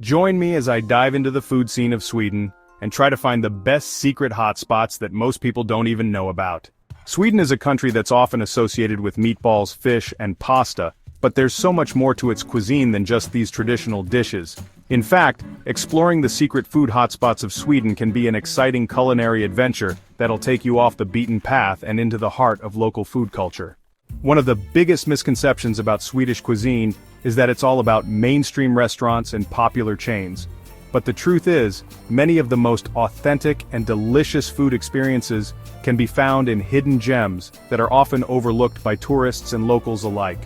Join me as I dive into the food scene of Sweden and try to find the best secret hotspots that most people don't even know about. Sweden is a country that's often associated with meatballs, fish, and pasta, but there's so much more to its cuisine than just these traditional dishes. In fact, exploring the secret food hotspots of Sweden can be an exciting culinary adventure that'll take you off the beaten path and into the heart of local food culture. One of the biggest misconceptions about Swedish cuisine is that it's all about mainstream restaurants and popular chains. But the truth is, many of the most authentic and delicious food experiences can be found in hidden gems that are often overlooked by tourists and locals alike.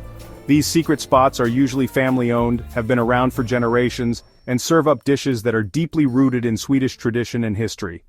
These secret spots are usually family-owned, have been around for generations, and serve up dishes that are deeply rooted in Swedish tradition and history.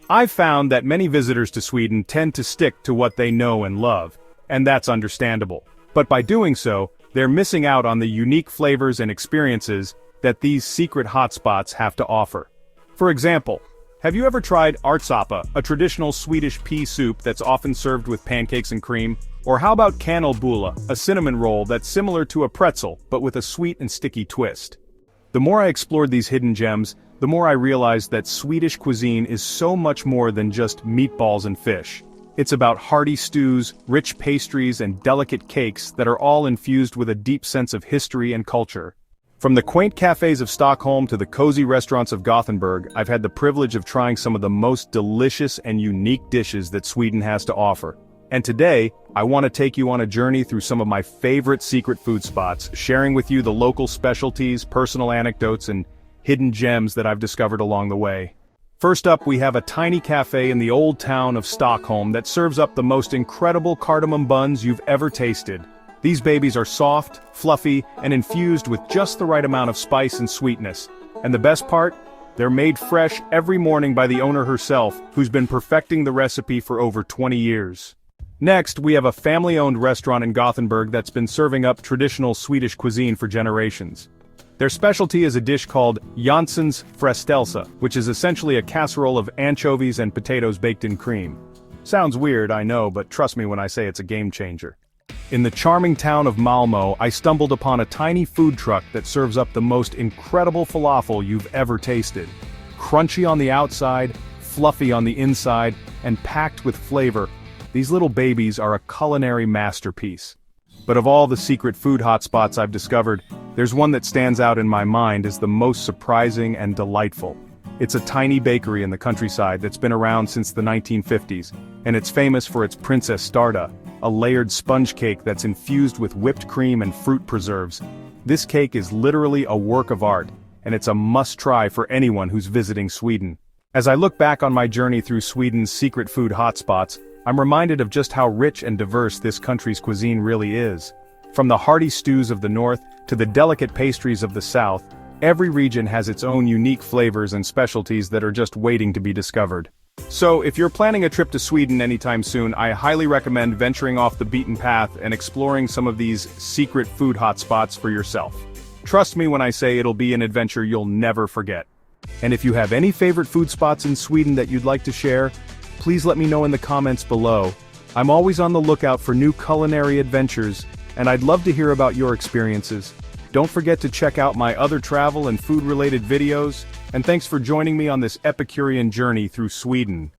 I've found that many visitors to Sweden tend to stick to what they know and love, and that's understandable. But by doing so, they're missing out on the unique flavors and experiences that these secret hotspots have to offer. For example, have you ever tried ärtsoppa, a traditional Swedish pea soup that's often served with pancakes and cream? Or how about kanelbulle, a cinnamon roll that's similar to a pretzel, but with a sweet and sticky twist? The more I explored these hidden gems, the more I realized that Swedish cuisine is so much more than just meatballs and fish. It's about hearty stews, rich pastries, and delicate cakes that are all infused with a deep sense of history and culture. From the quaint cafes of Stockholm to the cozy restaurants of Gothenburg, I've had the privilege of trying some of the most delicious and unique dishes that Sweden has to offer. And today, I want to take you on a journey through some of my favorite secret food spots, sharing with you the local specialties, personal anecdotes, and hidden gems that I've discovered along the way. First up, we have a tiny cafe in the old town of Stockholm that serves up the most incredible cardamom buns you've ever tasted. These babies are soft, fluffy, and infused with just the right amount of spice and sweetness. And the best part? They're made fresh every morning by the owner herself, who's been perfecting the recipe for over 20 years. Next, we have a family-owned restaurant in Gothenburg that's been serving up traditional Swedish cuisine for generations. Their specialty is a dish called Janssons frestelse, which is essentially a casserole of anchovies and potatoes baked in cream. Sounds weird, I know, but trust me when I say it's a game changer. In the charming town of Malmö, I stumbled upon a tiny food truck that serves up the most incredible falafel you've ever tasted. Crunchy on the outside, fluffy on the inside, and packed with flavor, these little babies are a culinary masterpiece. But of all the secret food hotspots I've discovered, there's one that stands out in my mind as the most surprising and delightful. It's a tiny bakery in the countryside that's been around since the 1950s, and it's famous for its Princess Starta, a layered sponge cake that's infused with whipped cream and fruit preserves. This cake is literally a work of art, and it's a must-try for anyone who's visiting Sweden. As I look back on my journey through Sweden's secret food hotspots, I'm reminded of just how rich and diverse this country's cuisine really is. From the hearty stews of the north to the delicate pastries of the south, every region has its own unique flavors and specialties that are just waiting to be discovered. So, if you're planning a trip to Sweden anytime soon, I highly recommend venturing off the beaten path and exploring some of these secret food hotspots for yourself. Trust me when I say it'll be an adventure you'll never forget. And if you have any favorite food spots in Sweden that you'd like to share, please let me know in the comments below. I'm always on the lookout for new culinary adventures, and I'd love to hear about your experiences. Don't forget to check out my other travel and food-related videos, and thanks for joining me on this Epicurean journey through Sweden.